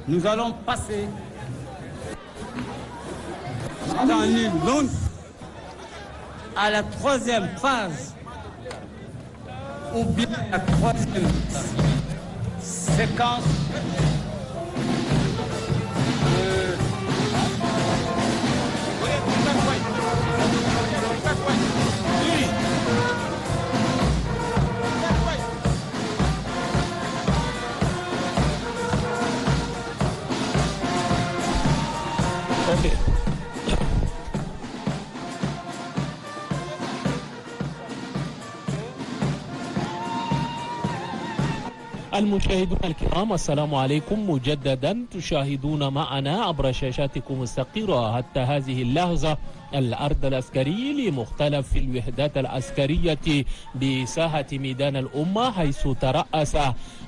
Nous allons passer dans une longue à la troisième phase ou bien la troisième séquence المشاهدون الكرام، السلام عليكم مجددا. تشاهدون معنا عبر شاشاتكم الثقيرة حتى هذه اللحظة الأرض العسكري لمختلف الوحدات العسكرية بساحة ميدان الأمة، حيث ترأس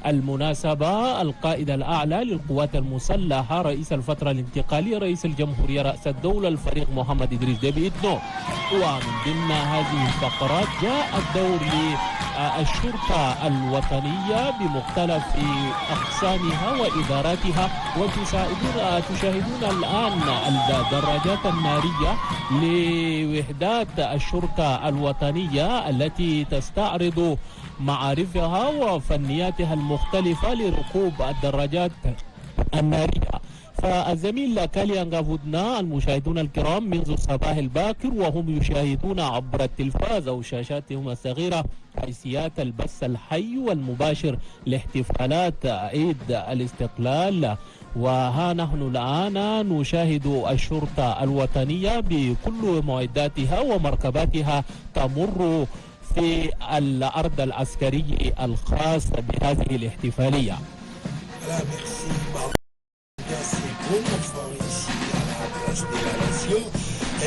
المناسبة القائد الأعلى للقوات المسلحة رئيس الفترة الانتقالية رئيس الجمهورية رأس الدولة الفريق محمد إدريس ديبي إتنو. ومن ضمن هذه الفقرات جاء الدور للشرطة الوطنية بمختلف أقسامها وإداراتها، وتشاهدون الآن الدراجات النارية لوحدات الشرطة الوطنية التي تستعرض معارفها وفنياتها المختلفة لركوب الدراجات النارية. فالزميل كاليان غافودنا المشاهدون الكرام منذ الصباح الباكر وهم يشاهدون عبر التلفاز أو شاشاتهم الصغيرة حيثيات البث الحي والمباشر لاحتفالات عيد الاستقلال. وها نحن الآن نشاهد الشرطة الوطنية بكل معداتها ومركباتها تمر في الأرض العسكري الخاص بهذه الاحتفالية.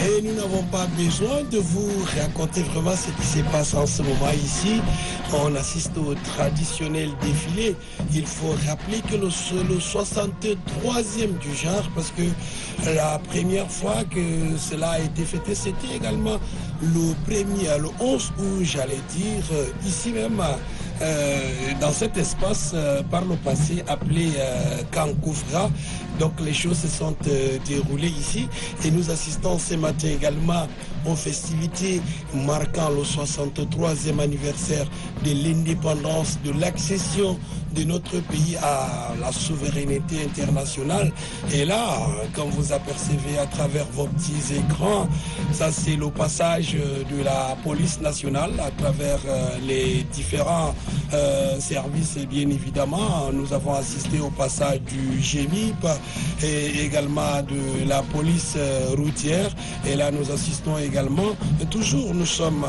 Et nous n'avons pas besoin de vous raconter vraiment ce qui se passe en ce moment ici. On assiste au traditionnel défilé. Il faut rappeler que le 63e du genre, parce que la première fois que cela a été fêté, c'était également le 11 août, j'allais dire, ici même, dans cet espace par le passé appelé Kankoufra. Donc les choses se sont déroulées ici et nous assistons ce matin également aux festivités marquant le 63e anniversaire de l'indépendance, de l'accession de notre pays à la souveraineté internationale. Et là, comme vous apercevez à travers vos petits écrans, ça c'est le passage de la police nationale à travers les différents services. Et bien évidemment, nous avons assisté au passage du GEMIP et également de la police routière. Et là, nous assistons également, toujours nous sommes,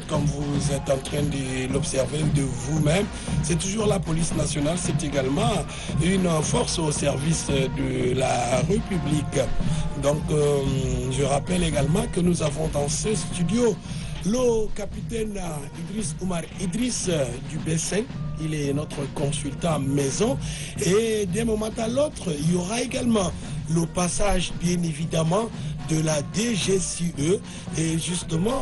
comme vous êtes en train de l'observer de vous-même, c'est toujours la police nationale, c'est également une force au service de la République. Donc, je rappelle également que nous avons dans ce studio le capitaine Idriss Oumar Idriss du B5. Il est notre consultant maison et d'un moment à l'autre, il y aura également le passage bien évidemment de la DGCE et justement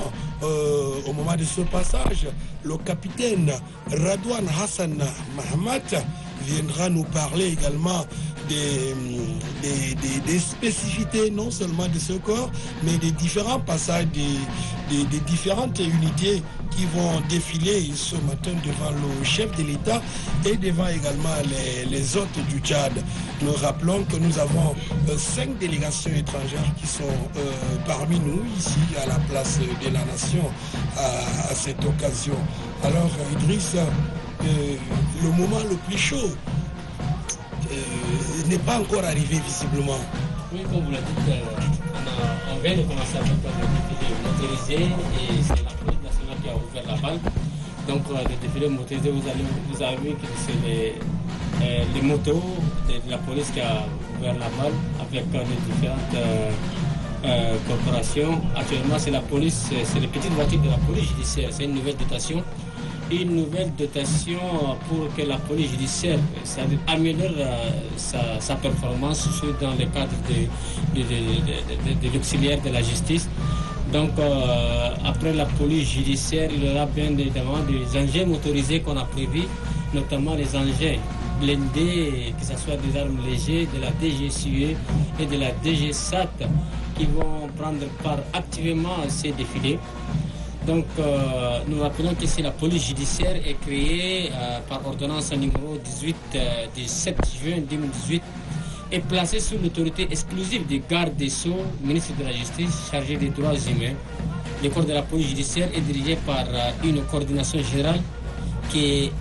au moment de ce passage, le capitaine Radouane Hassan Mahamat viendra nous parler également des spécificités non seulement de ce corps, mais des différents passages des différentes unités qui vont défiler ce matin devant le chef de l'État et devant également les hôtes du Tchad. Nous rappelons que nous avons 5 délégations étrangères qui sont parmi nous ici à la place de la nation à cette occasion. Alors Idriss, le moment le plus chaud n'est pas encore arrivé visiblement. Oui, comme vous l'avez dit, on vient de commencer à faire le défilé motorisé et c'est la police nationale qui a ouvert la balle. Donc le défilé motorisé, vous avez vu que c'est les motos de la police qui a ouvert la balle avec les différentes corporations. Actuellement, c'est la police, c'est les petites voitures de la police judiciaire, c'est une nouvelle dotation. Une nouvelle dotation pour que la police judiciaire améliore sa performance dans le cadre de l'auxiliaire de la justice. Donc, après la police judiciaire, il y aura bien évidemment des engins motorisés qu'on a prévus, notamment les engins blindés, que ce soit des armes légères, de la DGSUE et de la DGSAT, qui vont prendre part activement à ces défilés. Donc, nous rappelons que c'est la police judiciaire est créée par ordonnance numéro 18 du 7 juin 2018 et placée sous l'autorité exclusive du garde des Sceaux, ministre de la Justice, chargé des droits humains. Le corps de la police judiciaire est dirigé par une coordination générale qui est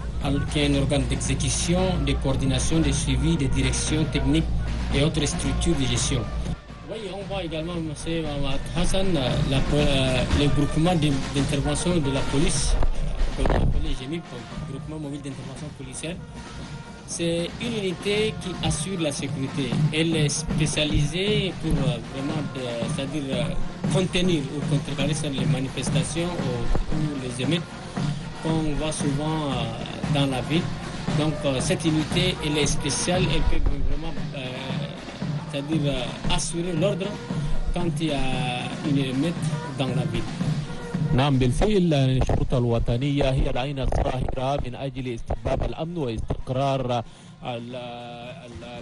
un organe d'exécution, de coordination, de suivi, de direction technique et autres structures de gestion. Oui, on voit également, M. Hassan, le groupement d'intervention de la police, qu'on appelle GMIP, groupement mobile d'intervention policière. C'est une unité qui assure la sécurité. Elle est spécialisée pour vraiment, c'est-à-dire contenir ou contrecarrer les manifestations ou les émeutes qu'on voit souvent dans la ville. Donc cette unité, elle est spéciale, elle peut vraiment c'est-à-dire assurer l'ordre quand il y a une émeute dans la ville. نعم بالفعل الشرطة الوطنية هي العين الصاهرة من أجل استتباب الأمن واستقرار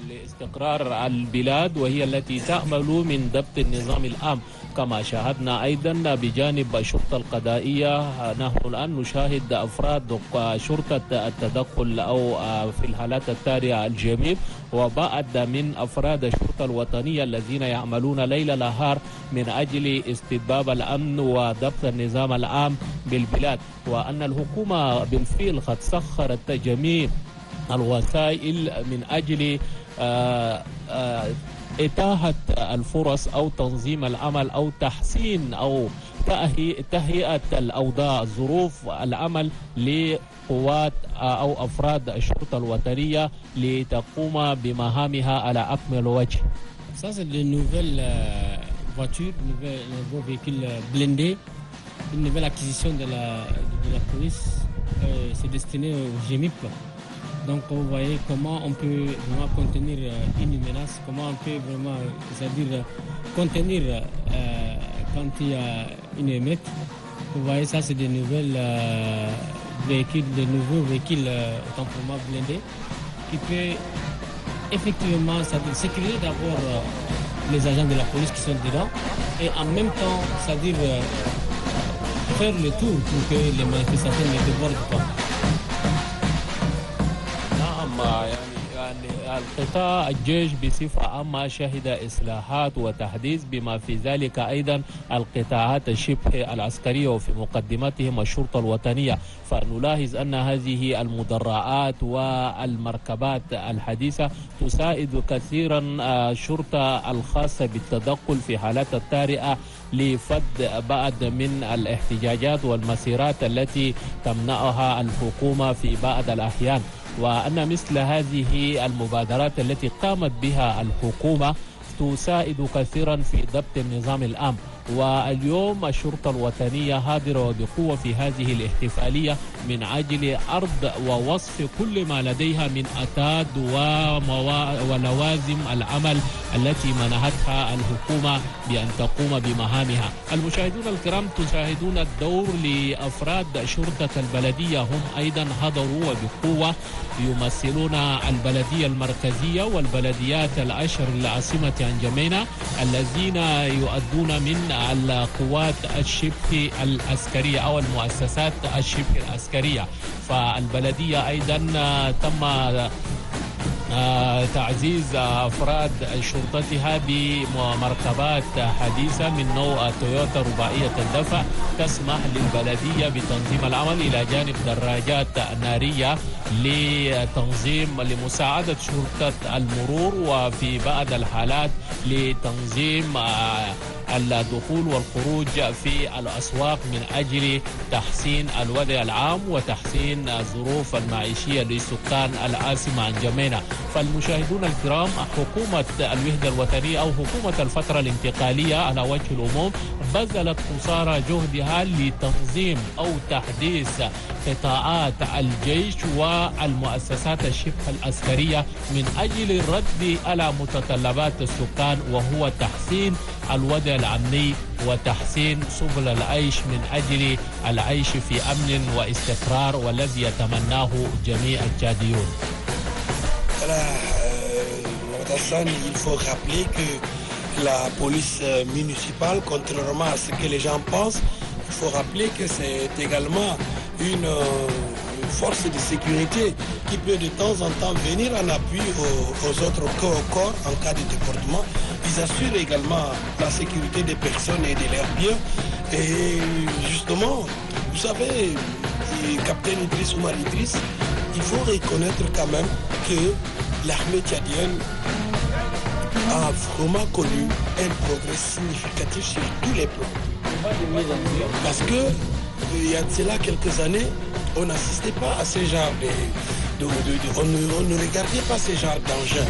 لاستقرار البلاد، وهي التي تأمل من ضبط النظام العام. كما شاهدنا أيضا بجانب الشرطة القضائية نحن الآن نشاهد أفراد شرطة التدخل أو في الحالات الطارئة الجميع، وبعد من أفراد الشرطة الوطنية الذين يعملون ليل نهار من أجل استتباب الأمن وضبط النظام العام بالبلاد. وأن الحكومة بالفعل قد سخرت جميع الوسائل من أجل إتاحة الفرص أو تنظيم العمل أو تحسين أو تهيئة الأوضاع، ظروف العمل لقوات أو أفراد الشرطة الوطنية لتقوم بمهامها على أكمل وجه. Ça, c'est de nouvelles voitures, de nouveaux véhicules blindés, une nouvelle acquisition de la police. C'est destiné au GMIP. Donc vous voyez comment on peut vraiment contenir une menace, comment on peut vraiment, c'est-à-dire contenir quand il y a une émeute. Vous voyez, ça c'est des nouvelles véhicules, des nouveaux véhicules autant pour moi blindés qui peut effectivement, c'est-à-dire sécuriser d'abord les agents de la police qui sont dedans et en même temps, c'est-à-dire faire le tour pour que les manifestations ne débordent pas. يعني القطاع الجيش بصفة عامة شهد إصلاحات وتحديث، بما في ذلك أيضا القطاعات الشبه العسكرية وفي مقدمتهم الشرطة الوطنية. فنلاحظ أن هذه المدرعات والمركبات الحديثة تساعد كثيرا الشرطة الخاصة بالتدخل في حالات الطارئة لفض بعض من الاحتجاجات والمسيرات التي تمنعها الحكومة في بعض الأحيان. وأن مثل هذه المبادرات التي قامت بها الحكومة تساعد كثيرا في ضبط النظام العام. واليوم الشرطة الوطنية حاضرة بقوة في هذه الاحتفالية من أجل عرض ووصف كل ما لديها من أتاد ولوازم العمل التي منحتها الحكومة بأن تقوم بمهامها. المشاهدون الكرام، تشاهدون الدور لأفراد شرطة البلدية، هم أيضا حضروا وبقوة يمثلون البلدية المركزية والبلديات العشر العاصمة أنجمينا الذين يؤدون من القوات الشبه العسكرية أو المؤسسات الشبه العسكرية. فالبلدية أيضا تم تعزيز أفراد شرطتها بمركبات حديثة من نوع تويوتا رباعية الدفع تسمح للبلدية بتنظيم العمل، إلى جانب دراجات نارية لمساعدة شرطة المرور، وفي بعض الحالات لتنظيم الدخول والخروج في الأسواق من أجل تحسين الوضع العام وتحسين الظروف المعيشية لسكان العاصمة أنجمينا. فالمشاهدون الكرام، حكومة الوحدة الوطنية أو حكومة الفترة الانتقالية على وجه العموم بذلت قصارى جهدها لتنظيم أو تحديث قطاعات الجيش والمؤسسات الشبه العسكرية من أجل الرد على متطلبات السكان، وهو تحسين الوضع الأمني وتحسين سبل العيش من أجل العيش في أمن واستقرار، والذي يتمناه جميع الجاديون. Voilà, Hassan, il faut rappeler que la police municipale, contrairement à ce que les gens pensent, il faut rappeler que c'est également une force de sécurité qui peut de temps en temps venir en appui aux autres corps en cas de débordement. Ils assurent également la sécurité des personnes et de leurs biens. Et justement, vous savez, Capitaine Idriss Oumar Idriss, il faut reconnaître quand même que l'armée tchadienne a vraiment connu un progrès significatif sur tous les plans. Parce que il y a de cela quelques années, on n'assistait pas à ce genre on ne regardait pas ce genre d'engin.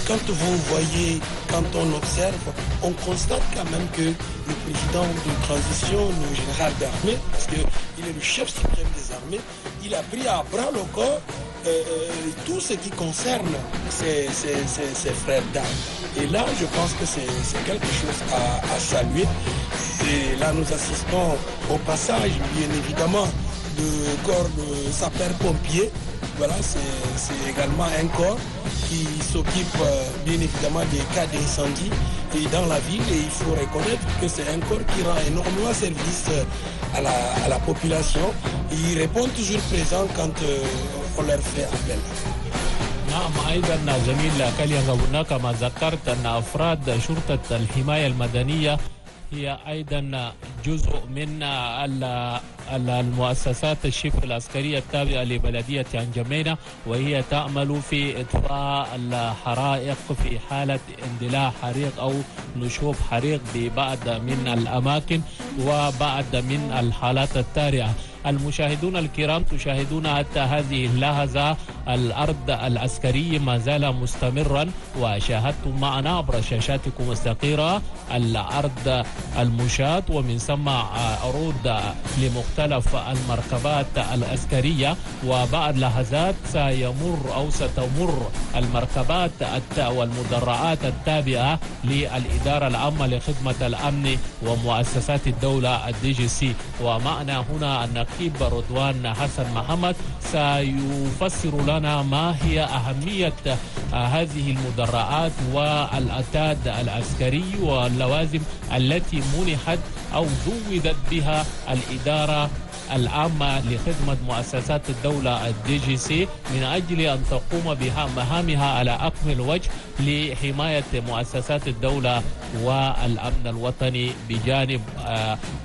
Quand vous voyez, quand on observe, on constate quand même que le président de transition, le général d'armée, parce qu'il est le chef suprême des armées, il a pris à bras le corps tout ce qui concerne ses frères d'armes. Et là, je pense que c'est quelque chose à saluer. Et là, nous assistons au passage, bien évidemment, du corps de sapeur-pompier. Voilà, c'est également un corps qui s'occupe bien évidemment des cas d'incendie et dans la ville. Et il faut reconnaître que c'est un corps qui rend énormément service à la population. Et ils répondent toujours présents quand on leur fait appel. نعم أيضا زميل كاليانغ هناك ما ذكرت أن أفراد شرطة الحماية المدنية هي أيضا جزء من المؤسسات الشبه العسكرية التابعة لبلدية عنجمينة، وهي تعمل في إطفاء الحرائق في حالة اندلاع حريق أو نشوب حريق ببعض من الأماكن وبعض من الحالات الطارئة. المشاهدون الكرام، تشاهدون حتى هذه اللحظة الأرض العسكري ما زال مستمرا، وشاهدتم معنا عبر شاشاتكم الصغيرة الأرض المشاة، ومن ثم عروض لمختلف المركبات العسكرية. وبعد لحظات سيمر أو ستمر المركبات والمدرعات التابعة للإدارة العامة لخدمة الأمن ومؤسسات الدولة الDGC. ومعنا هنا النقيب رضوان حسن محمد سيفسر لنا ما هي أهمية هذه المدرعات والأتاد العسكري واللوازم التي منحت أو زودت بها الإدارة العامة لخدمة مؤسسات الدولة الDGC من أجل أن تقوم بها مهامها على أكمل وجه لحماية مؤسسات الدولة والأمن الوطني بجانب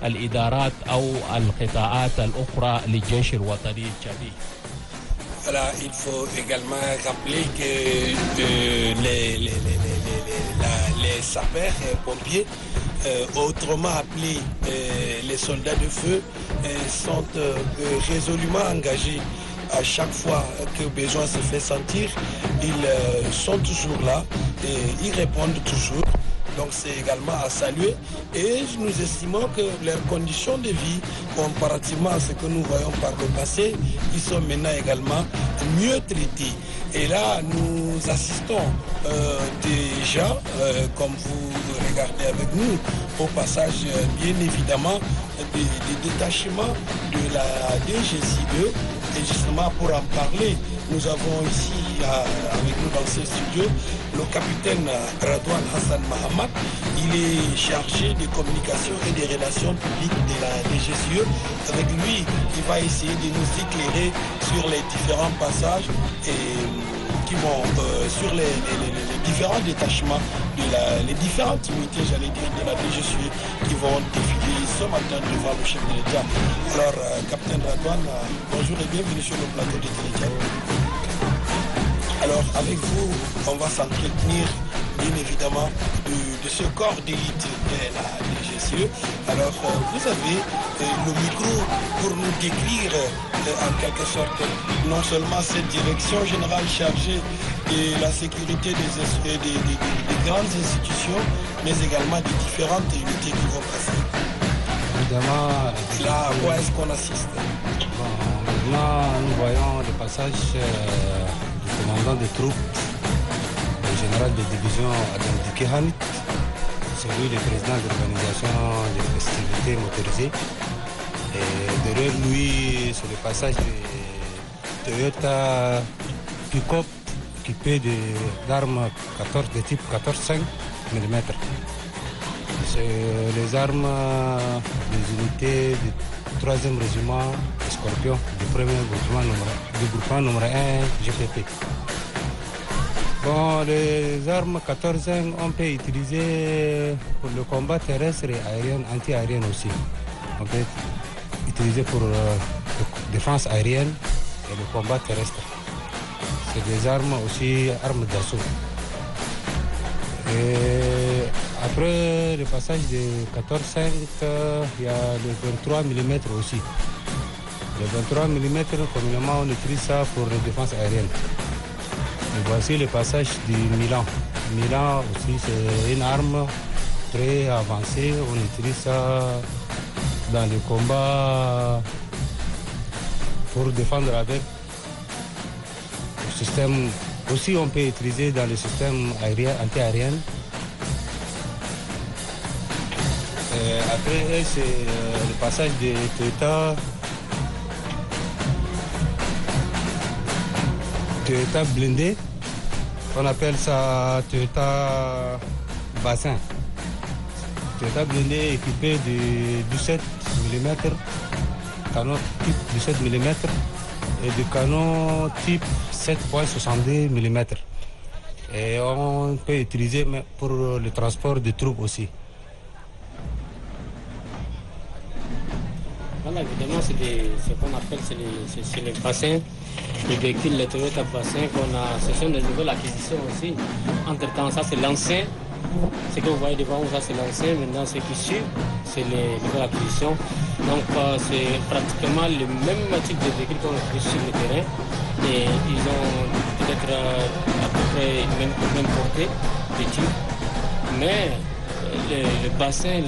الإدارات أو القطاعات الأخرى للجيش الوطني التشادي. Voilà, il faut également rappeler que les sapeurs-pompiers, autrement appelés les soldats de feu, sont résolument engagés à chaque fois que besoin se fait sentir. Ils sont toujours là et ils répondent toujours. Donc c'est également à saluer et nous estimons que leurs conditions de vie, comparativement à ce que nous voyons par le passé, ils sont maintenant également mieux traités. Et là, nous assistons déjà, comme vous regardez avec nous, au passage, bien évidemment, des détachements de la DGC2. Et justement, pour en parler, nous avons ici avec nous dans ce studio le capitaine Radouane Hassan Mahamad. Il est chargé de communication et des relations publiques de la DGCE. Avec lui, il va essayer de nous éclairer sur les différents passages et qui vont sur les différents détachements, les différentes unités, j'allais dire, de la DGCE qui vont défiler ce matin devant le chef de l'État. Alors, capitaine Radouane, bonjour et bienvenue sur le plateau de Téléchat. Alors, avec vous, on va s'entretenir, bien évidemment, de ce corps d'élite de la DGCE. Alors, vous avez le micro pour nous décrire, en quelque sorte, non seulement cette direction générale chargée de la sécurité des grandes institutions, mais également des différentes unités qui vont passer. Évidemment, là, à quoi est-ce qu'on assiste? Maintenant, nous voyons le passage du commandant des troupes, le général de division Adam Dikehan, celui du président de l'organisation des festivités motorisées. Et derrière lui, c'est le passage de Toyota Pick-up équipés d'armes de type 14,5 mm. C'est les armes des unités du 3e régiment Scorpion du 1er groupement numéro 1 GPP. Bon, les armes 14-5, on peut utiliser pour le combat terrestre et aérien, anti-aérien aussi. On peut utiliser pour la défense aérienne et le combat terrestre. C'est des armes aussi, armes d'assaut. Et après le passage de 14-5, il y a le 23 mm aussi. Le 23 mm, communément, on utilise ça pour la défense aérienne. Et voici le passage du Milan. Milan aussi, c'est une arme très avancée. On utilise ça dans les combats pour défendre avec le système. Aussi, on peut utiliser dans le système aérien, anti-aérien. Après, c'est le passage de Toyota blindé. On appelle ça Toyota bassin. Toyota blindé équipé de 17 mm, canon type 17 mm et de canon type 7,62 mm. Et on peut utiliser pour le transport de troupes aussi. Voilà, évidemment, c'est ce qu'on appelle les bassins, les véhicules, les Toyota bassins qu'on a. Ce sont des nouvelles acquisitions aussi. Entre-temps, ça c'est l'ancien. Ce que vous voyez devant vous, ça c'est l'ancien. Maintenant, ce qui suit, c'est les nouvelles acquisitions. Donc, c'est pratiquement le même type de véhicule qu'on a sur le terrain. Et ils ont peut-être à peu près même portée, petit. Mais le bassin,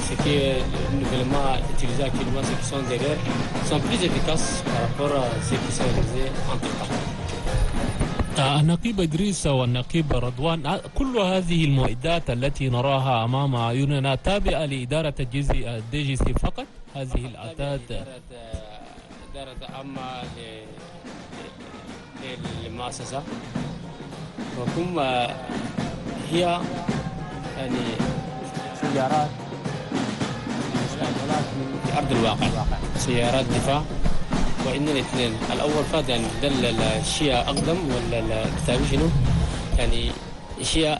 ce qui est nouvellement utilisé actuellement, ceux qui sont derrière, sont plus efficaces par rapport à ceux qui sont utilisés entre-temps. النقيب إدريس والنقيب رضوان، كل هذه المعدات التي نراها أمام أعيننا تابعة لإدارة الدي جي سي فقط؟ هذه الأعداد إدارة عامة للمؤسسة، وكم هي يعني سيارات مستعملات في أرض الواقع، سيارات دفاع. وإن الاثنين الأول فات يعني دل الشيء أقدم ولا الكتابي شنو يعني شيء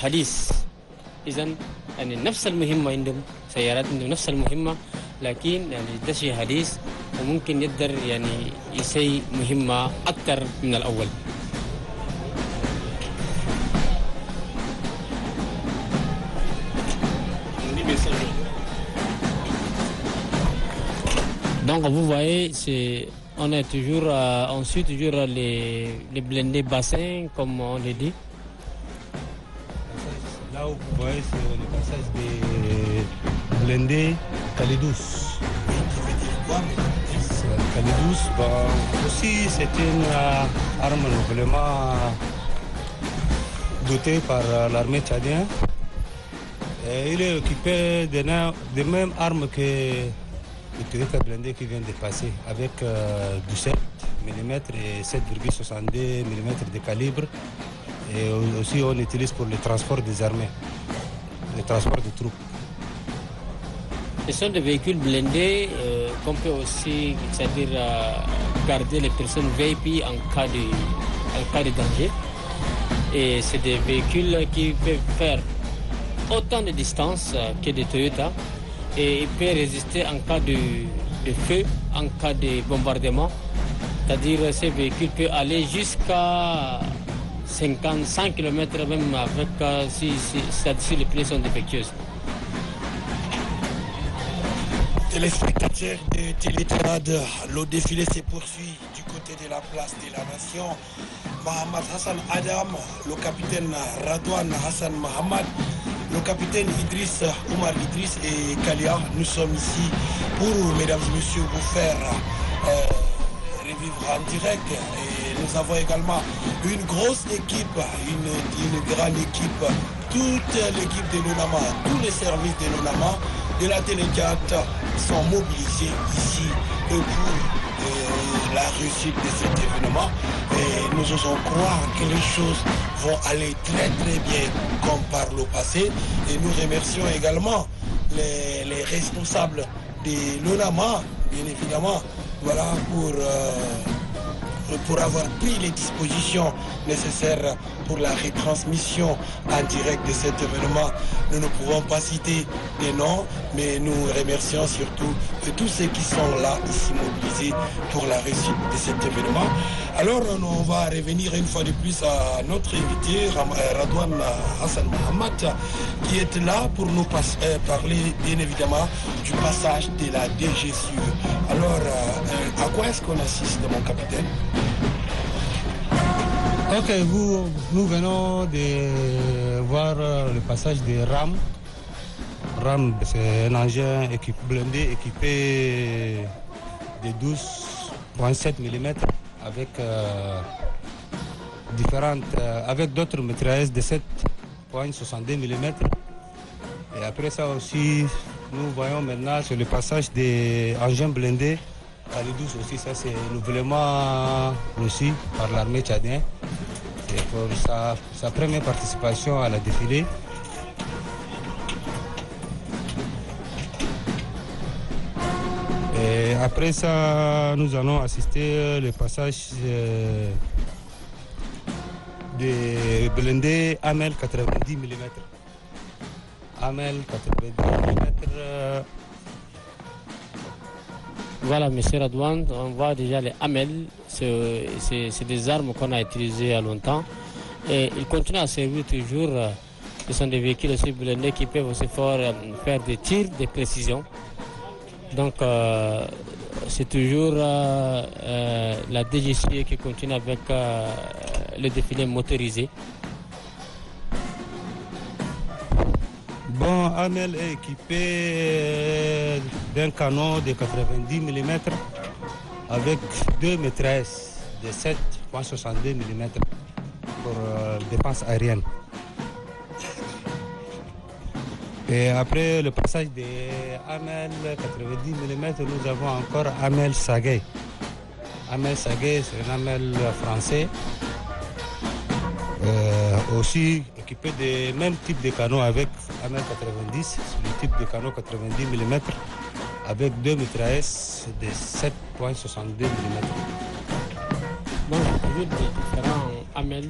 حديث. إذن يعني نفس المهمة عندهم، سيارات عندهم نفس المهمة، لكن يعني ده شيء حديث وممكن يقدر يعني يسوي مهمة أكثر من الأول. Donc vous voyez, on suit toujours les blindés bassins, comme on le dit. Là où vous voyez, c'est le passage des blindés Calidous. Calidous, aussi c'est une arme nouvellement dotée par l'armée tchadienne. Et il est équipé des mêmes armes que le Toyota blindé qui vient de passer, avec 17 mm et 7,62 mm de calibre. Et aussi on utilise pour le transport des armées, le transport de troupes. Ce sont des véhicules blindés qu'on peut aussi, c'est-à-dire garder les personnes VIP en cas de danger. Et c'est des véhicules qui peuvent faire autant de distance que des Toyota. Et il peut résister en cas de feu, en cas de bombardement. C'est-à-dire ces véhicules peuvent aller jusqu'à 100 km même avec si les pneus sont défectueux. Téléspectateurs de Télétrade, le défilé se poursuit du côté de la place de la Nation. Mohamed Hassan Adam, le capitaine Radouane Hassan Mohamed, le capitaine Omar Idriss et Kalia, nous sommes ici pour, mesdames et messieurs, vous faire revivre en direct. Et nous avons également une grosse équipe, une grande équipe, toute l'équipe de l'ONAMA, tous les services de l'ONAMA, de la Télé 4 sont mobilisés ici pour la réussite de cet événement. Et nous osons croire que les choses vont aller très très bien comme par le passé. Et nous remercions également les responsables de l'ONAMA, bien évidemment, voilà, pour avoir pris les dispositions nécessaires pour la retransmission en direct de cet événement. Nous ne pouvons pas citer des noms, mais nous remercions surtout tous ceux qui sont là, ici mobilisés pour la réussite de cet événement. Alors, on va revenir une fois de plus à notre invité, Radouane Hassan Mohamed, qui est là pour nous parler, bien évidemment, du passage de la DGSU. Alors, à quoi est-ce qu'on assiste, mon capitaine? Ok, nous venons de voir le passage de RAM. RAM, c'est un engin blindé équipé de 12,7 mm avec d'autres mitrailleuses de 7,62 mm. Et après ça aussi, nous voyons maintenant sur le passage des engins blindés à l'I-12 aussi, ça c'est nouvellement reçu par l'armée tchadienne. Et pour sa première participation à la défilée. Et après ça, nous allons assister au passage des blindés AMEL 90 mm. AMEL 90 mm. Voilà, M. Radouane, on voit déjà les AMEL, c'est des armes qu'on a utilisées il y a longtemps et ils continuent à servir toujours. Ce sont des véhicules aussi blindés qui peuvent aussi faire des tirs de précision. Donc c'est toujours la DGSU qui continue avec le défilé motorisé. Bon, AMEL est équipé d'un canon de 90 mm avec deux mitrailleuses de 7,62 mm pour défense aérienne. Et après le passage des AMEL 90 mm, nous avons encore AMEL Sagaye. AMEL Sagaye, c'est un AMEL français. Aussi équipé du même type de canon avec AMEL 90, le type de canon 90 mm avec deux mitrailleuses de 7,62 mm. Donc, il y a différents AMEL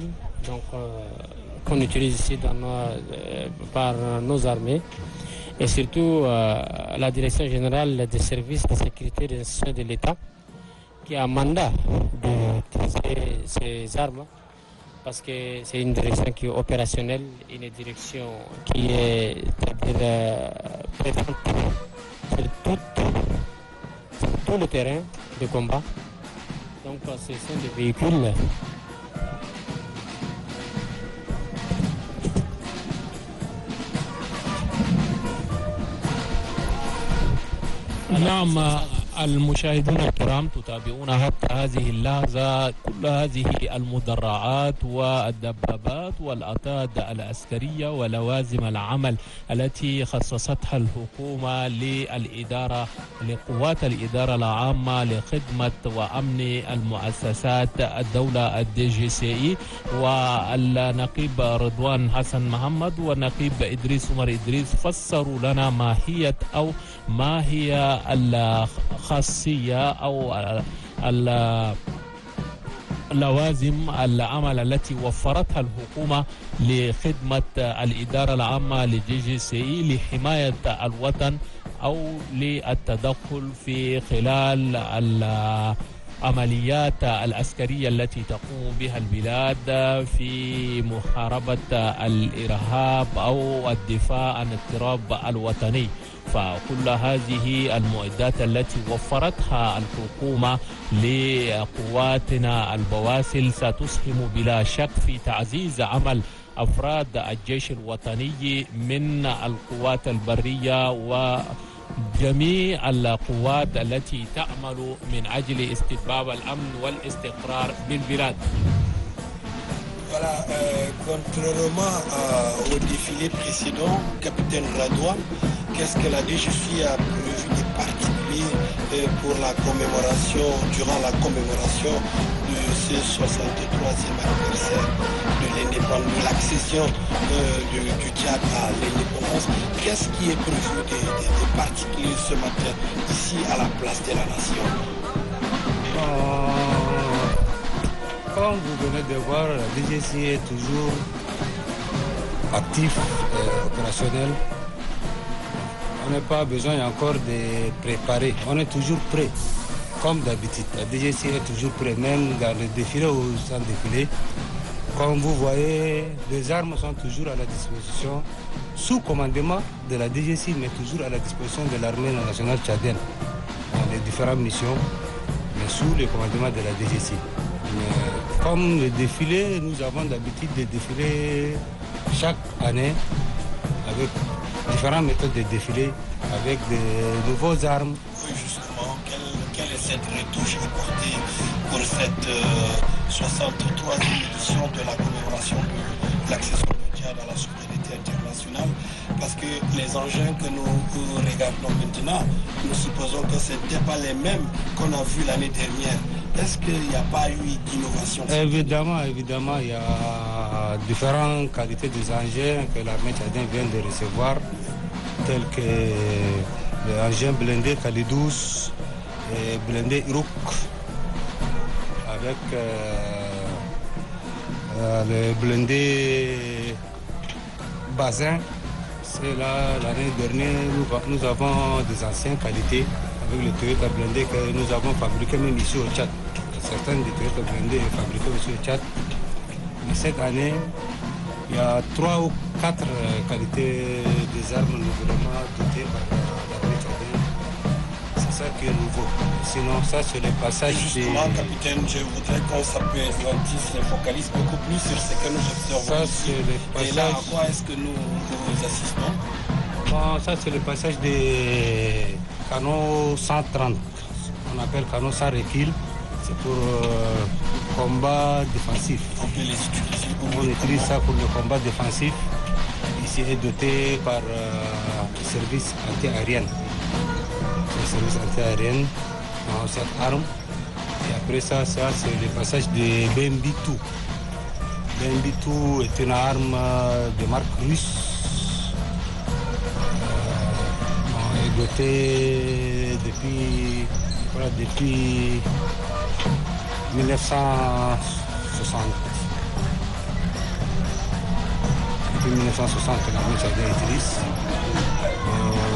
qu'on utilise ici par nos armées et surtout la Direction générale des services de sécurité des institutions de l'État qui a un mandat d'utiliser ces armes. Parce que c'est une direction qui est opérationnelle, une direction qui est présente sur tout le terrain de combat. Donc ce sont des véhicules المشاهدون الكرام تتابعون حتى هذه اللحظة كل هذه المدرعات والدبابات والأطاد العسكرية ولوازم العمل التي خصصتها الحكومة لقوات الإدارة العامة لخدمة وأمن المؤسسات الدولة الDGCI والنقيب رضوان حسن محمد والنقيب إدريس عمر إدريس فسروا لنا ماهية أو ما هي الخاصية أو اللوازم العمل التي وفرتها الحكومة لخدمة الإدارة العامة لDGCI لحماية الوطن أو للتدخل في خلال العمليات العسكرية التي تقوم بها البلاد في محاربة الإرهاب أو الدفاع عن الاضطراب الوطني. فكل هذه المعدات التي وفرتها الحكومة لقواتنا البواسل ستسهم بلا شك في تعزيز عمل أفراد الجيش الوطني من القوات البرية وجميع القوات التي تعمل من أجل استتباب الأمن والاستقرار بالبلاد. Voilà, contrairement au défilé précédent, capitaine Radouane, qu'est-ce que la DGFI a prévu de particulier pour la commémoration, durant la commémoration de ce 63e anniversaire de l'indépendance, de l'accession du Tchad à l'indépendance. Qu'est-ce qui est prévu de particulier ce matin ici à la place de la Nation? Comme vous venez de voir, la DGC est toujours actif et opérationnel. On n'a pas besoin encore de préparer. On est toujours prêt, comme d'habitude. La DGC est toujours prêt, même dans le défilé ou sans défilé. Comme vous voyez, les armes sont toujours à la disposition, sous commandement de la DGC, mais toujours à la disposition de l'armée nationale tchadienne, dans les différentes missions, mais sous le commandement de la DGC. Mais comme le défilé, nous avons l'habitude de défiler chaque année avec différentes méthodes de défilé, avec de nouveaux armes. Oui, justement, quelle est cette retouche apportée pour cette 63e édition de la commémoration de l'accession du Tchad à la souveraineté internationale? Parce que les engins que nous regardons maintenant, nous supposons que ce n'étaient pas les mêmes qu'on a vus l'année dernière. Est-ce qu'il n'y a pas eu d'innovation? Évidemment, il y a différentes qualités des engins que l'armée tchadienne vient de recevoir, tels que l'engin blindé Kalidous et blindé Irouk, avec le blindé Bazin. C'est là, l'année dernière, nous avons des anciennes qualités avec le Toyota blindé que nous avons fabriqué même ici au Tchad. Certaines des Toyota blindés fabriqués ici au Tchad. Mais cette année, il y a 3 ou 4 qualités des armes nouvellement dotées par l'armée tchadienne. C'est ça qui est nouveau. Sinon, ça, c'est le passage. Justement, capitaine, je voudrais qu'on se focalise beaucoup plus sur ce que nous observons. Ça, c'est le passage. Et là, à quoi est-ce que nous assistons? Bon, ça, c'est le passage des canons 130. On appelle canons sans recul. C'est pour combat défensif. On peut les utiliser. On utilise ça pour le combat défensif. Ici est doté par le service anti-aérien. Le service anti-aérien dans cette arme. Et après ça, c'est le passage de BMB-2. BMB-2 est une arme de marque russe. Elle est dotée depuis 1960. Depuis 1960 que l'armée tchadienne utilise.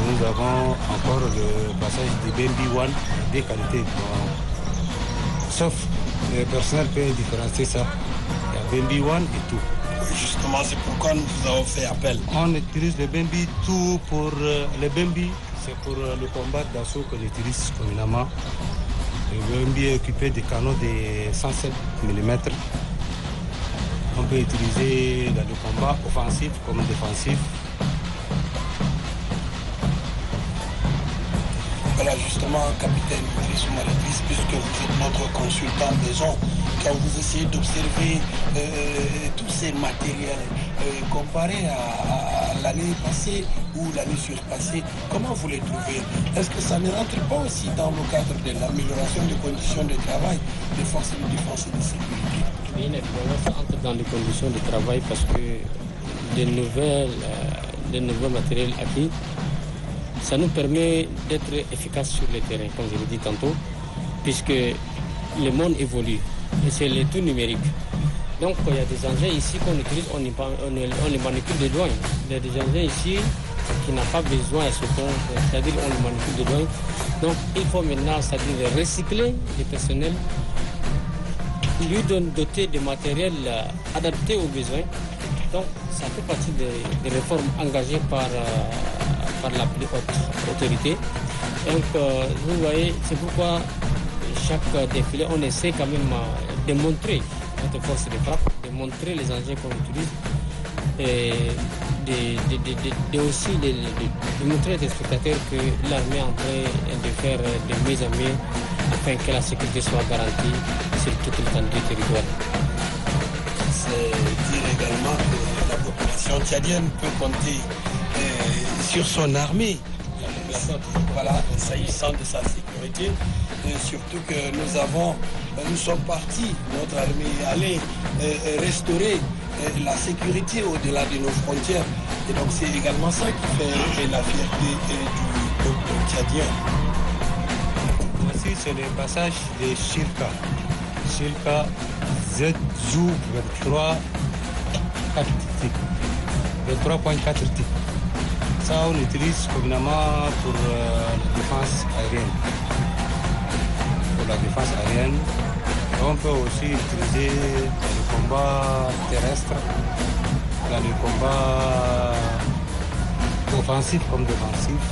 Nous avons encore le passage du BMB-1, des qualités. Sauf le personnel peut différencier ça. Il y a BMB-1 et tout. Justement, c'est pourquoi nous vous avons fait appel. On utilise le BMB-2 pour le BMB, c'est pour le combat d'assaut qu'on utilise communément. Le BMB est équipé de canons de 107 mm. On peut utiliser dans le combat offensif comme défensif. Voilà, justement, capitaine Idrissou Maladis, puisque vous êtes notre consultant maison, quand vous essayez d'observer tous ces matériels comparés à l'année passée ou l'année surpassée, comment vous les trouvez? Est-ce que ça ne rentre pas aussi dans le cadre de l'amélioration des conditions de travail des forces de défense et de sécurité? Bien évidemment, ça entre dans les conditions de travail parce que des nouveaux matériels acquis, ça nous permet d'être efficaces sur le terrain, comme je l'ai dit tantôt, puisque le monde évolue et c'est le tout numérique. Donc, il y a des engins ici qu'on utilise, on les manipule de loin. Il y a des engins ici qui n'ont pas besoin, c'est-à-dire on les manipule de loin. Donc, il faut maintenant, c'est-à-dire recycler le personnel, lui doter de matériel adapté aux besoins. Donc, ça fait partie des réformes engagées par la plus haute autorité. Donc, vous voyez, c'est pourquoi chaque défilé, on essaie quand même de montrer notre force de frappe, de montrer les engins qu'on utilise et aussi de montrer aux spectateurs que l'armée est en train de faire de mieux en mieux afin que la sécurité soit garantie sur toute l'étendue du territoire. C'est dire également que la population tchadienne peut compter sur son armée. Voilà, s'agissant de sa sécurité, surtout que nous sommes partis, notre armée est allée restaurer la sécurité au-delà de nos frontières. Et donc c'est également ça qui fait la fierté du peuple tchadien. Voici c'est le passage de Chilka. Chilka ZZOU 23.4 types. Ça, on utilise communément pour la défense aérienne. Pour la défense aérienne. On peut aussi utiliser dans le combat terrestre, dans le combat offensif comme défensif.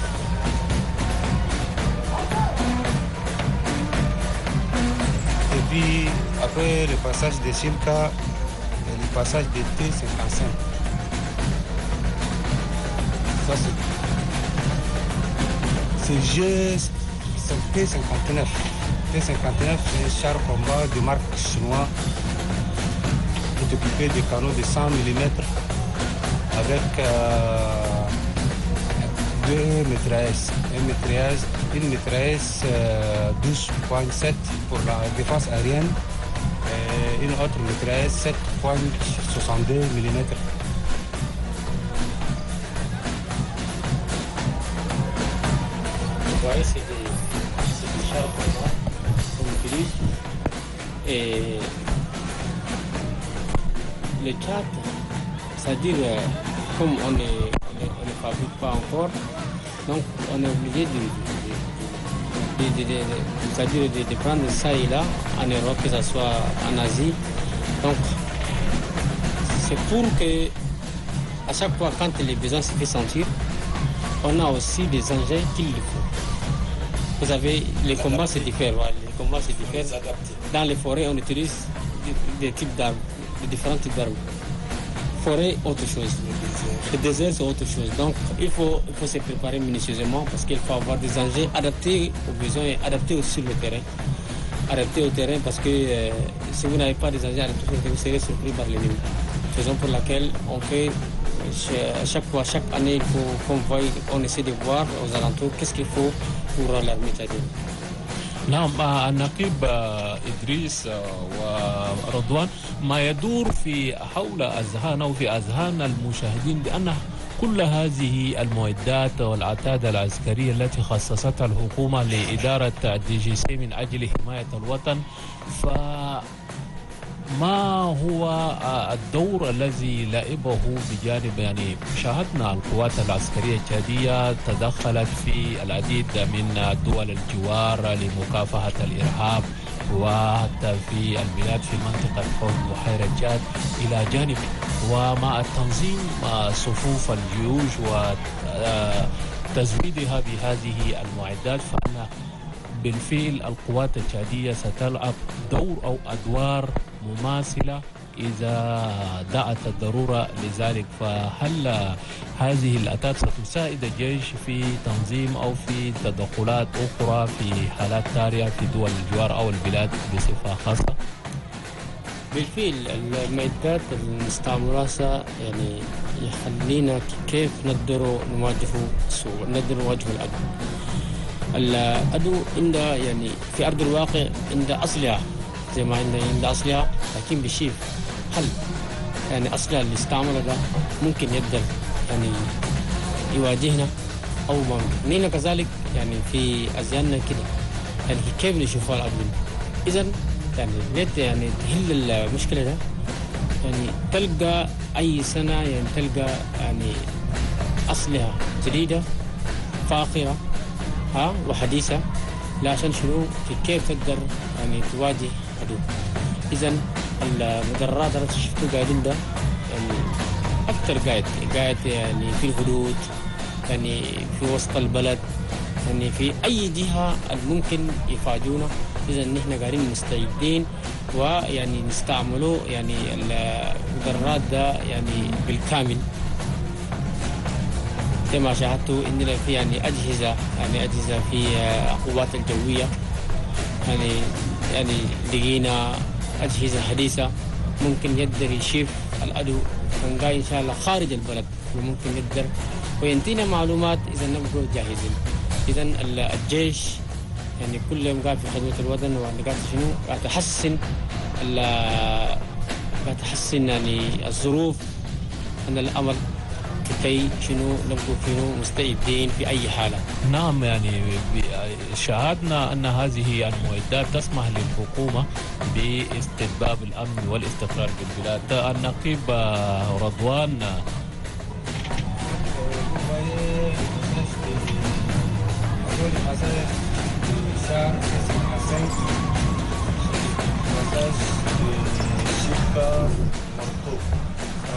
Et puis, après le passage de Chilka, le passage de T55. Ça, c'est T59. T59, c'est un char combat de marque chinoise qui est équipé de canons de 100 mm avec deux mitrailleuses. Une mitrailleuse 12.7 pour la défense aérienne et une autre mitrailleuse 7.62 mm. C'est des chars qu'on utilise. Et le Tchad, c'est-à-dire, comme on ne fabrique pas encore, donc on est obligé de prendre ça et là, en Europe, que ce soit en Asie. Donc, c'est pour que, à chaque fois, quand les besoins se fait sentir, on a aussi des engins qu'il faut. Vous savez, les combats se diffèrent. Voilà, les combats se diffèrent. Dans les forêts, on utilise des types d'armes, de différents types d'armes. Forêt, autre chose. Le désert, c'est autre chose. Donc, il faut se préparer minutieusement parce qu'il faut avoir des engins adaptés aux besoins et adaptés aussi sur le terrain. Adaptés au terrain parce que si vous n'avez pas des engins adaptés, vous serez surpris par l'ennemi. Raison pour laquelle on fait chaque année, il faut on essaie de voir aux alentours qu'est-ce qu'il faut pour l'armée tchadienne. نعم النقيب إدريس ورضوان ما يدور في حول أذهان أو في أذهان المشاهدين بأن كل هذه المعدات والعتاد العسكرية التي خصصتها الحكومة لإدارة DGC من أجل حماية الوطن ما هو الدور الذي لعبه بجانب يعني شاهدنا القوات العسكرية التشادية تدخلت في العديد من دول الجوار لمكافحة الإرهاب وحتى في البلاد في منطقة حول بحيرة جاد إلى جانب ومع التنظيم صفوف الجيوش وتزويدها بهذه المعدات فإن بالفعل القوات التشادية ستلعب دور أو أدوار مماثلة إذا دعت الضرورة لذلك. فهل هذه الأتات ستساعد الجيش في تنظيم أو في تدخلات أخرى في حالات طارئة في دول الجوار أو البلاد بصفة خاصة؟ بالفعل المعدات المستعمرة يعني يخلينا كيف نقدر نواجه السوء، نقدر نواجه العدو عند يعني في أرض الواقع عند أصلها زي ما عند أصلها، لكن بشيف هل يعني أصلها اللي استعمله ده ممكن يقدر يعني يواجهنا أو ما ممكن. نحن كذلك يعني في أذهاننا كده يعني كيف نشوفها العدو. إذن يعني ليت يعني تحل المشكلة ده يعني تلقى أي سنة يعني تلقى يعني أصلها جديدة فاخرة وحديثة لا عشان شنو كيف تقدر يعني تواجه عدو. إذن المدرعات اللي شفتوا قاعدين ده يعني أكثر قاعد يعني في الحدود يعني في وسط البلد يعني في أي جهة ممكن يفاجئونا. إذن نحن قاعدين مستعدين ويعني نستعملوا يعني المدرعات ده يعني بالكامل. كما شاهدتوا إننا في يعني أجهزة في قوات الجوية يعني لقينا أجهزة حديثة ممكن يقدر يشوف العدو من جاي إن شاء الله خارج البلد وممكن يقدر وينتينا معلومات إذا نبقوا جاهزين. إذا الجيش يعني كل يوم قاعد في خدمة الوطن وقاعد شنو قاعد تحسن يعني الظروف أن الأمر كي شنو نبقوا شنو مستعدين في أي حالة. نعم، يعني شاهدنا أن هذه المعدات تسمح للحكومة باستتباب الأمن والاستقرار بالبلاد. النقيب رضوان،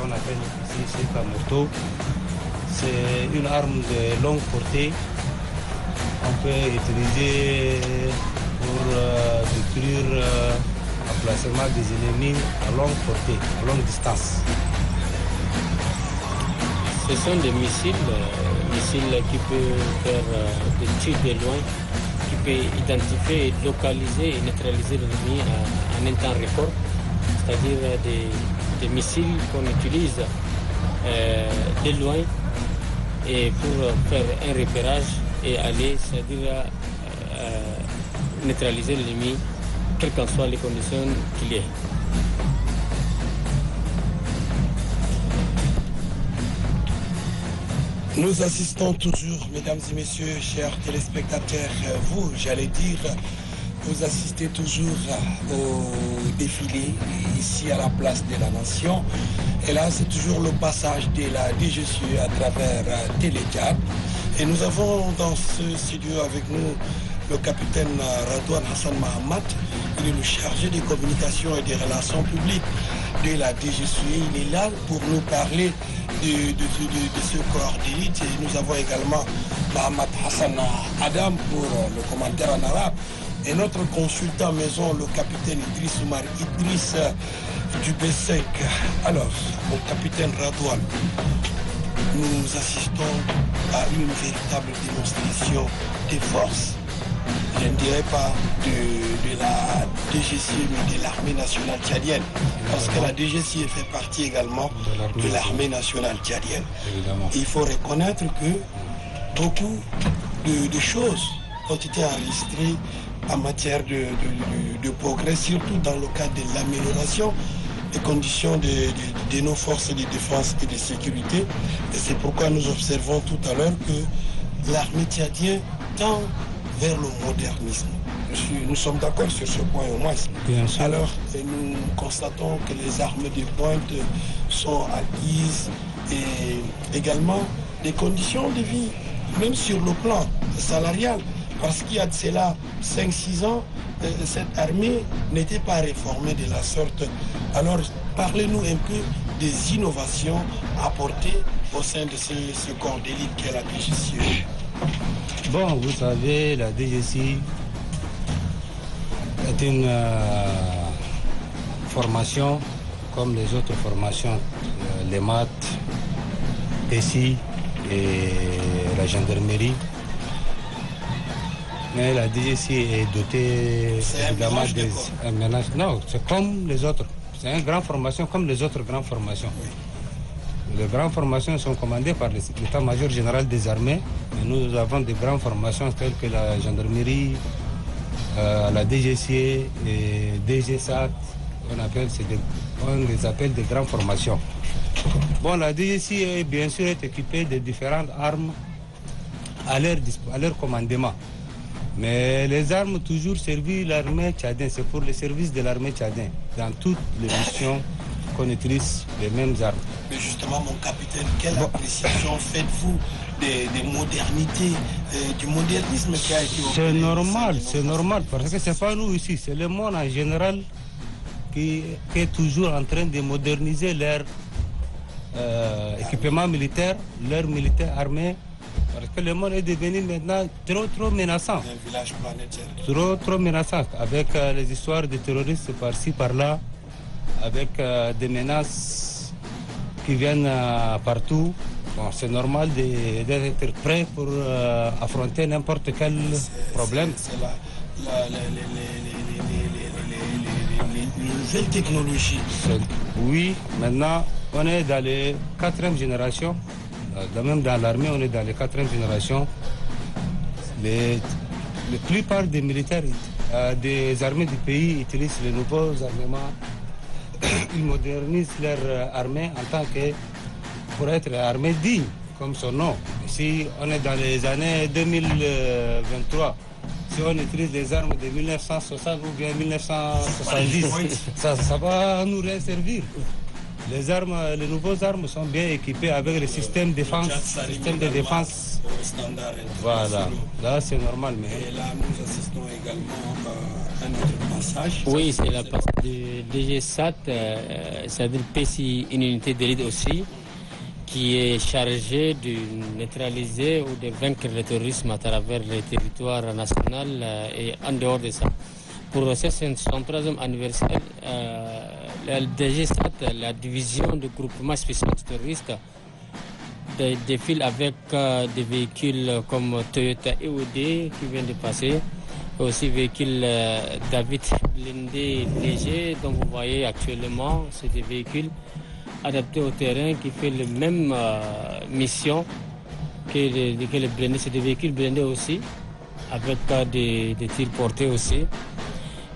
on appelle ici Shika Moto. C'est une arme de longue portée. On peut utiliser pour détruire le placement des ennemis à longue portée, à longue distance. Ce sont des missiles qui peuvent faire des tirs de loin, qui peuvent identifier, localiser et neutraliser l'ennemi en un temps record. C'est-à-dire des missiles qu'on utilise de loin et pour faire un repérage et aller, c'est-à-dire neutraliser l'ennemi, quelles qu'en soient les conditions qu'il y ait. Nous assistons toujours, mesdames et messieurs, chers téléspectateurs, vous, j'allais dire, vous assistez toujours au défilé ici à la place de la Nation. Et là, c'est toujours le passage de la DGCE à travers Télécab. Et nous avons dans ce studio avec nous le capitaine Radouane Hassan Mahamat. Il est le chargé des communications et des relations publiques de la DGCE. Il est là pour nous parler de ce corps d'élite. Et nous avons également Mahamat Hassan Adam pour le commentaire en arabe. Et notre consultant maison, le capitaine Idriss Oumar Idriss du B5. Alors, mon capitaine Radouane, nous assistons à une véritable démonstration des forces, je ne dirais pas de la DGCE, mais de l'armée nationale tchadienne. Parce que la DGCE fait partie également de l'armée nationale tchadienne. Évidemment. Il faut reconnaître que beaucoup de choses ont été enregistrées en matière de progrès, surtout dans le cadre de l'amélioration des conditions de nos forces de défense et de sécurité. Et c'est pourquoi nous observons tout à l'heure que l'armée tchadienne tend vers le modernisme. Nous sommes d'accord sur ce point au moins. Bien sûr. Alors, nous constatons que les armées de pointe sont acquises et également des conditions de vie, même sur le plan salarial. Parce qu'il y a de cela 5-6 ans, cette armée n'était pas réformée de la sorte. Alors, parlez-nous un peu des innovations apportées au sein de ce corps d'élite qu'est la DGCE. Bon, vous savez, la DGCE est une formation comme les autres formations, les maths, PSI et la gendarmerie. Mais la DGCE est dotée évidemment un mélange. Non, c'est comme les autres. C'est une grande formation comme les autres grandes formations. Les grandes formations sont commandées par l'état-major général des armées. Mais nous avons des grandes formations telles que la gendarmerie, la DGCE et DGSAT. On les appelle des grandes formations. Bon, la DGCE, bien sûr, est équipée de différentes armes à leur commandement. Mais les armes toujours servi l'armée tchadienne, c'est pour le service de l'armée tchadienne. Dans toutes les missions qu'on utilise les mêmes armes. Mais justement, mon capitaine, quelle appréciation faites-vous des modernités, du modernisme qui a été opéré? C'est normal, parce que c'est pas nous ici, c'est le monde en général qui est toujours en train de moderniser leur équipement militaire, leur militaire armé. Parce que le monde est devenu maintenant trop menaçant. Un village planétaire. Trop menaçant, avec les histoires de terroristes par-ci, par-là, avec des menaces qui viennent partout. Bon, c'est normal d'être prêt pour affronter n'importe quel problème. C'est les nouvelles technologies. Oui, maintenant, on est dans les 4e génération. Même dans l'armée, on est dans les 4e génération. La plupart des militaires des armées du pays utilisent les nouveaux armements. Ils modernisent leur armée en tant que pour être armée digne, comme son nom. Si on est dans les années 2023, si on utilise des armes de 1960 ou bien 1970, ça va nous servir. Les nouveaux armes sont bien équipées avec le système de défense. Voilà, là c'est normal. Mais... Et là, nous assistons également à un autre passage. Oui, c'est la passage du DG-SAT, c'est-à-dire PCI, une unité d'élite aussi, qui est chargée de neutraliser ou de vaincre le terrorisme à travers les territoires nationaux et en dehors de ça. Pour ce 63e anniversaire, la DG-SAT, la division de groupement spécial terroriste, défile avec des véhicules comme Toyota EOD qui vient de passer, aussi véhicules David blindés légers dont vous voyez actuellement, c'est des véhicules adaptés au terrain qui font la même mission que les blindés. C'est des véhicules blindés aussi, avec des tirs portés aussi.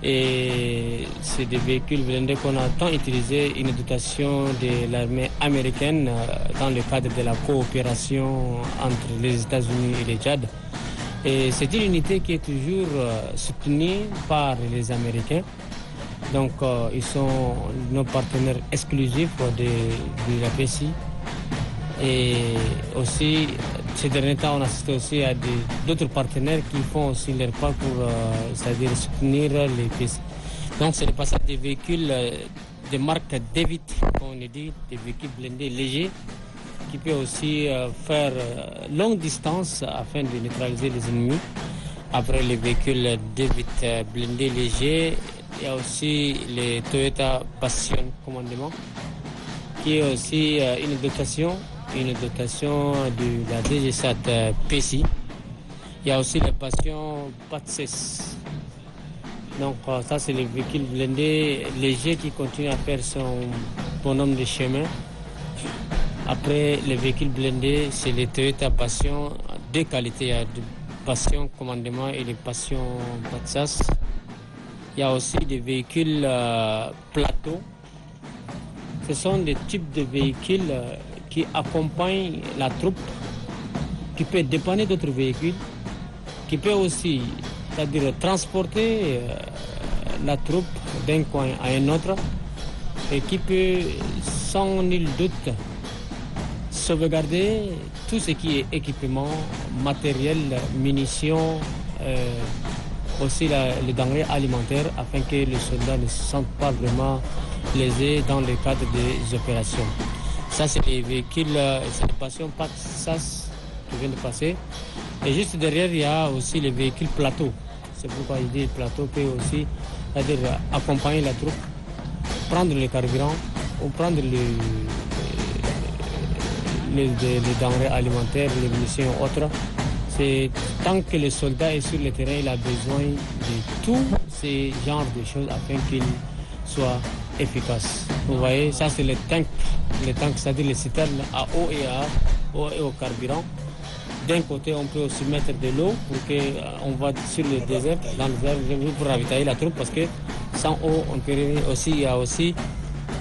Et c'est des véhicules blindés qu'on a tant utilisé, une dotation de l'armée américaine dans le cadre de la coopération entre les États-Unis et le Tchad. Et c'est une unité qui est toujours soutenue par les Américains. Donc ils sont nos partenaires exclusifs de la PCI. Et aussi, ces derniers temps, on assiste aussi à d'autres partenaires qui font aussi leur part pour c'est-à-dire soutenir les PCI. Donc c'est le passage des véhicules de marque David, comme on dit, des véhicules blindés légers, qui peut aussi faire longue distance afin de neutraliser les ennemis. Après les véhicules David blindés légers, il y a aussi les Toyota Passion commandement, qui est aussi une dotation de la DG-SAT PCI. Il y a aussi les Passion PATSES. Donc ça, c'est les véhicules blindés légers qui continuent à faire son bonhomme de chemin. Après, les véhicules blindés, c'est les Toyota Passion, deux qualités. Il y a de Passion commandement et les Passion PATSAS. Il y a aussi des véhicules plateaux. Ce sont des types de véhicules qui accompagnent la troupe, qui peut dépanner d'autres véhicules, qui peut aussi, c'est-à-dire transporter la troupe d'un coin à un autre, et qui peut sans nul doute sauvegarder tout ce qui est équipement, matériel, munitions, aussi les denrées alimentaires, afin que les soldats ne se sentent pas vraiment lésés dans le cadre des opérations. Ça, c'est les véhicules, c'est les Passion PATSAS qui viennent de passer. Et juste derrière, il y a aussi les véhicules plateaux. C'est pourquoi il dit plateau peut aussi, c'est-à-dire accompagner la troupe, prendre le carburant ou prendre les denrées alimentaires, les munitions et autres. C'est tant que le soldat est sur le terrain, il a besoin de tous ces genres de choses afin qu'il soit efficace. Vous voyez, ça c'est les tanks, c'est-à-dire les citernes à eau et au carburant. D'un côté, on peut aussi mettre de l'eau pour qu'on va sur le désert, dans le désert, pour ravitailler la troupe, parce que sans eau, on peut aussi, il y a aussi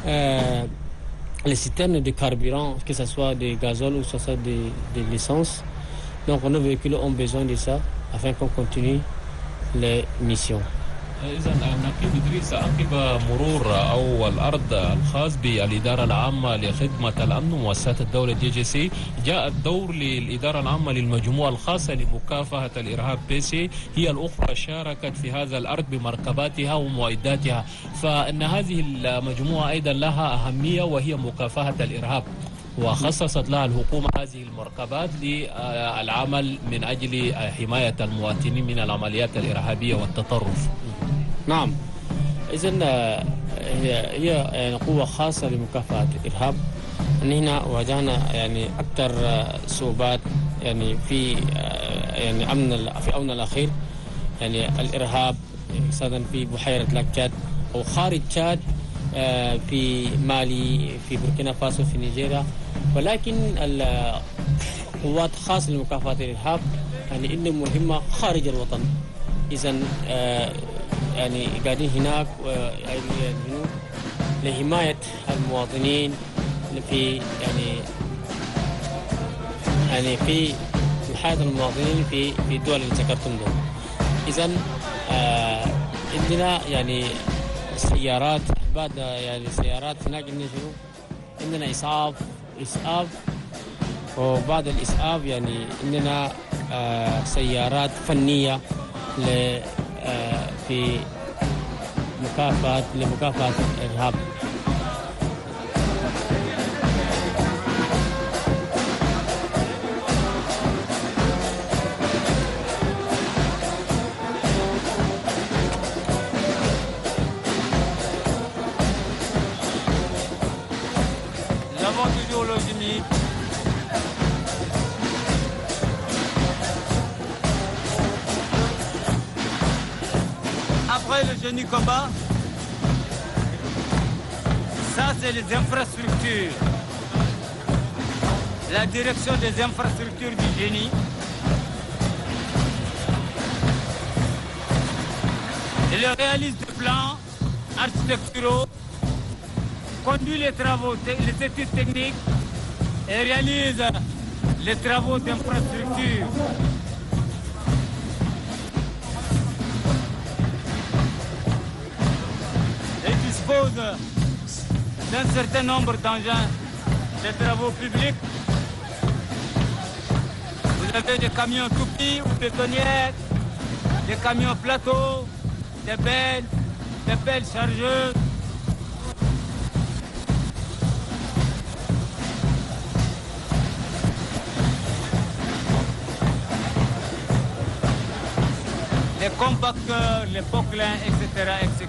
les citernes de carburant, que ce soit des gazole ou que ce soit de l'essence. Donc nos véhicules ont besoin de ça afin qu'on continue les missions. إذا نقيب إدريس عقب مرور أول أرض الخاص بالإدارة العامة لخدمة الأمن ومؤسسات الدولة DGC، جاء الدور للإدارة العامة للمجموعة الخاصة لمكافحة الإرهاب PCI، هي الأخرى شاركت في هذا الأرض بمركباتها ومعداتها، فإن هذه المجموعة أيضا لها أهمية وهي مكافحة الإرهاب، وخصصت لها الحكومة هذه المركبات للعمل من أجل حماية المواطنين من العمليات الإرهابية والتطرف. نعم، إذن هي يعني قوة خاصة لمكافحة الإرهاب. هنا واجهنا يعني أكثر صعوبات يعني في يعني أمن الأخير، يعني الإرهاب خاصة في بحيرة لاك تشاد أو خارج تشاد، في مالي، في بوركينا فاسو، في نيجيريا. ولكن قوات خاصة لمكافحة الإرهاب يعني إنهم مهمة خارج الوطن. إذا يعني قاعدين هناك لحماية المواطنين في في حياة المواطنين في الدول اللي ذكرتم دول. إذا عندنا يعني سيارات بعد يعني سيارات هناك عندنا إسعاف وبعد الإسعاف يعني عندنا سيارات فنية في لمكافحة الإرهاب. Après le génie combat, ça c'est les infrastructures. La direction des infrastructures du génie. Il réalise des plans architecturaux, conduit les travaux, les études techniques et réalise les travaux d'infrastructure. Et dispose d'un certain nombre d'engins de travaux publics. Vous avez des camions tout petits ou bétonnières, des camions plateaux, des pelles chargeuses. Les compacteurs, les poclins, etc., etc.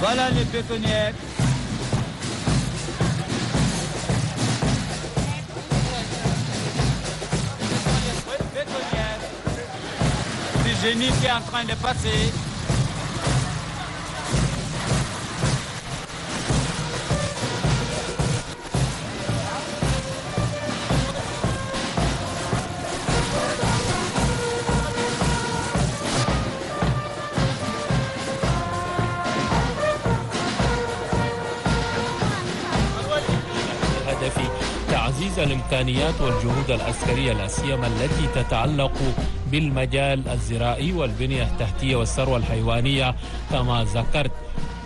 Voilà les bétonnières. Du génie qui est en train de passer. تعزيز الإمكانيات والجهود العسكرية لا سيما التي تتعلق بالمجال الزراعي والبنية التحتية والثروة الحيوانية كما ذكرت،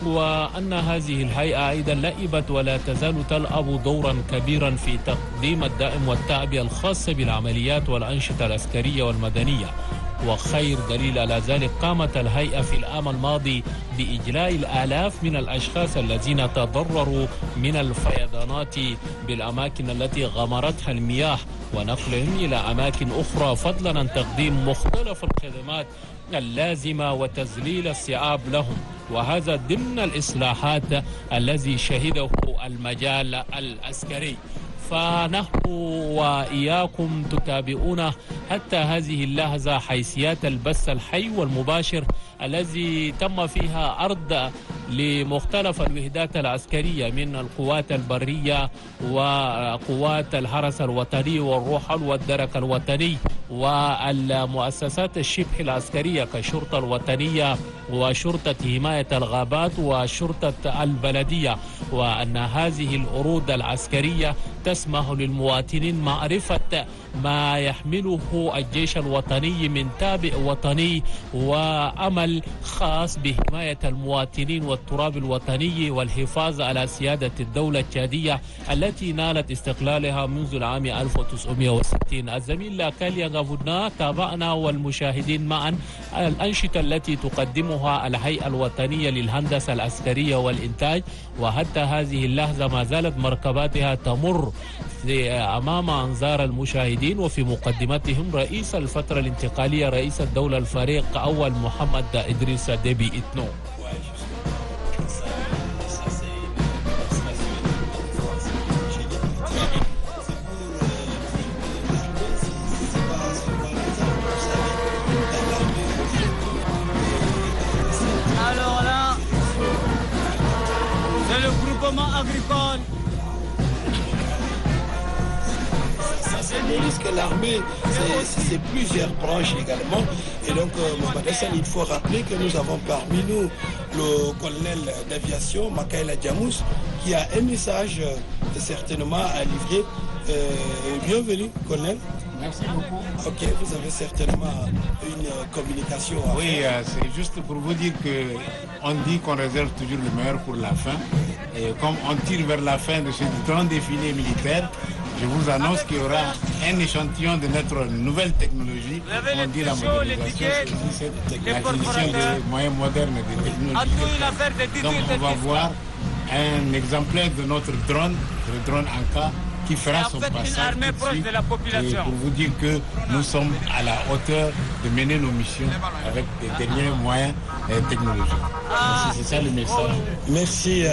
وأن هذه الهيئة أيضا لعبت ولا تزال تلعب دورا كبيرا في تقديم الدعم والتعبئة الخاصة بالعمليات والأنشطة العسكرية والمدنية. وخير دليل على ذلك قامت الهيئة في العام الماضي بإجلاء الآلاف من الأشخاص الذين تضرروا من الفيضانات بالأماكن التي غمرتها المياه ونقلهم إلى أماكن أخرى، فضلا عن تقديم مختلف الخدمات اللازمة وتذليل الصعاب لهم، وهذا ضمن الإصلاحات الذي شهده المجال العسكري. فنحن وإياكم تتابعون حتى هذه اللحظة حيثيات البث الحي والمباشر الذي تم فيها عرض لمختلف الوحدات العسكرية من القوات البرية وقوات الحرس الوطني والروحل والدرك الوطني والمؤسسات الشبه العسكرية كالشرطة الوطنية وشرطة حماية الغابات وشرطة البلدية، وأن هذه العروض العسكرية تسمح للمواطنين معرفة ما يحمله الجيش الوطني من تابع وطني وعمل خاص بحماية المواطنين والتراب الوطني والحفاظ على سيادة الدولة التشادية التي نالت استقلالها منذ العام 1960. الزميل كاليا غافودنا تابعنا والمشاهدين معا الأنشطة التي تقدمها الهيئة الوطنية للهندسة العسكرية والإنتاج، وحتى هذه اللحظة ما زالت مركباتها تمر أمام أنظار المشاهدين، وفي مقدمتهم رئيس الفترة الانتقالية رئيس الدولة الفريق أول محمد إدريس ديبي إتنو. l'équipement agricole. Ça symbolise que l'armée, c'est plusieurs branches également. Et donc, Mohamed Hassan, il faut rappeler que nous avons parmi nous le colonel d'aviation, Makaila Djamous, qui a un message certainement à livrer. Bienvenue, colonel. Merci beaucoup. Ok, vous avez certainement une communication à Oui, faire. c'est juste pour vous dire qu'on dit qu'on réserve toujours le meilleur pour la fin. Et comme on tire vers la fin de ce grand défilé militaire, je vous annonce qu'il y aura un échantillon de notre nouvelle technologie. Vous avez On dit la les modélisation, tickets, c'est les l'acquisition des moyens modernes de En technologie. tout, une affaire de titres Donc et on va de voir un exemplaire de notre drone, le drone Anka, qui fera en son fait, une passage armée tout de proche suite. de la population. Et pour vous dire que nous sommes à la hauteur de mener nos missions avec des derniers moyens technologiques. C'est ça le message. Merci,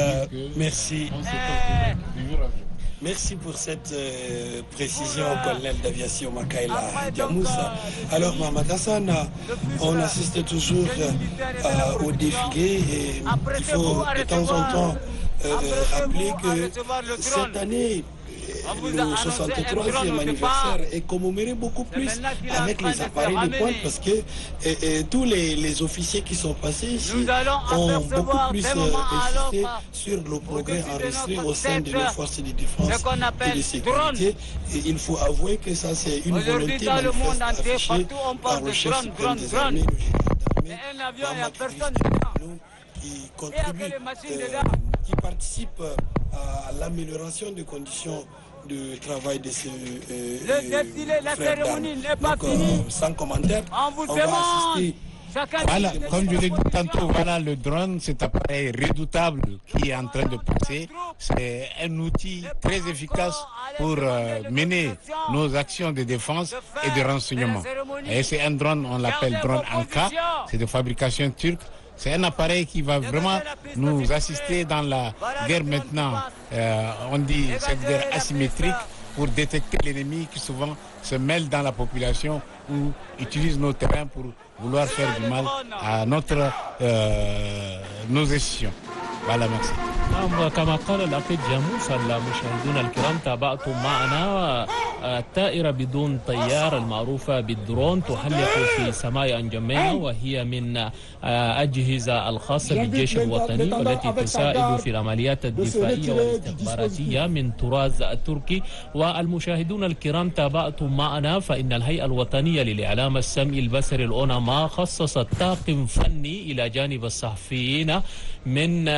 merci. On se retrouve toujours avec vous. Merci pour cette précision, colonel d'aviation Makaila Djamoussa. Alors, Mohamed Hassan, on assiste toujours au défilé et il faut de temps en temps rappeler que cette année, le 63e anniversaire est commémoré beaucoup plus avec les appareils de pointe parce que tous les officiers qui sont passés ici ont beaucoup plus insisté sur le progrès enregistré au sein de nos forces de défense et de sécurité. Et il faut avouer que ça, c'est une volonté manifeste affichée par le chef suprême des armées, le général d'armée, qui contribue, qui participe à l'amélioration des conditions de travail de ce la cérémonie n'est pas finie. Sans commentaire, On vous va demande. assister. Voilà, comme je l'ai dit tantôt, voilà le drone, cet appareil redoutable qui est en train de passer. C'est un outil très efficace pour mener nos actions de défense et de renseignement. Et c'est un drone, on l'appelle drone Anka, c'est de fabrication turque. C'est un appareil qui va vraiment nous assister dans la guerre maintenant, on dit cette guerre asymétrique, pour détecter l'ennemi qui souvent se mêle dans la population ou utilise nos terrains pour vouloir faire du mal à nos institutions. Voilà, merci. نعم كما قال الأخ جاموس المشاهدون الكرام تابعتم معنا الطائرة بدون طيار المعروفة بالدرون تحلق في سماء أنجمينا وهي من أجهزة الخاصة بالجيش الوطني والتي تساعد في العمليات الدفاعية والاستخباراتية من طراز التركي. والمشاهدون الكرام تابعتم معنا فإن الهيئة الوطنية للإعلام السمعي البصري الأوناما خصصت طاقم فني إلى جانب الصحفيين من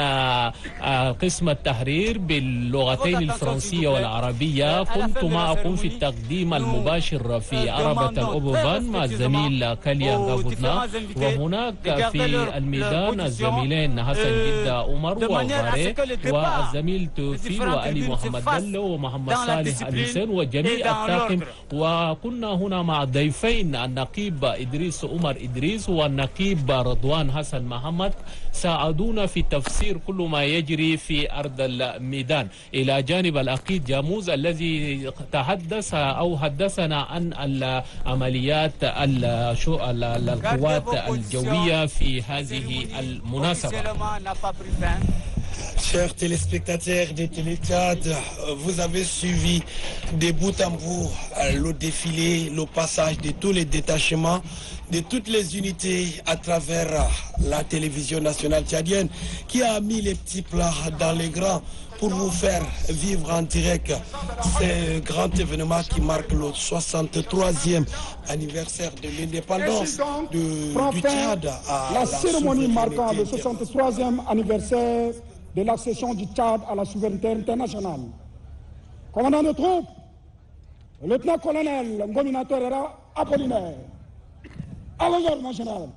قسم التحرير باللغتين الفرنسية والعربية. كنت معكم في التقديم المباشر في عربة الأوبوفان مع الزميل كاليان غافودنا، وهناك في الميدان الزميلين حسن جدة عمر وغاري والزميل توفيل وعلي محمد بلو ومحمد صالح الحسين وجميع الطاقم. وكنا هنا مع ضيفين النقيب إدريس عمر إدريس والنقيب رضوان حسن محمد ساعدونا في تفسير كل ما يجري في أرض الميدان، إلى جانب الأخي جاموس الذي تحدث أو حدثنا عن العمليات القوات الجوية في هذه المناسبة. Chers téléspectateurs de Téléchat, vous avez suivi de bout en bout le défilé, le passage de tous les détachements, de toutes les unités à travers la télévision nationale tchadienne qui a mis les petits plats dans les grands pour vous faire vivre en direct ce grand événement qui marque le 63e anniversaire de l'indépendance du Tchad à la cérémonie marquant le 63e anniversaire de l'accession du Tchad à la souveraineté internationale. Commandant de troupes, le lieutenant-colonel Ngominator Era Apollinaire. À l'honneur, mon général.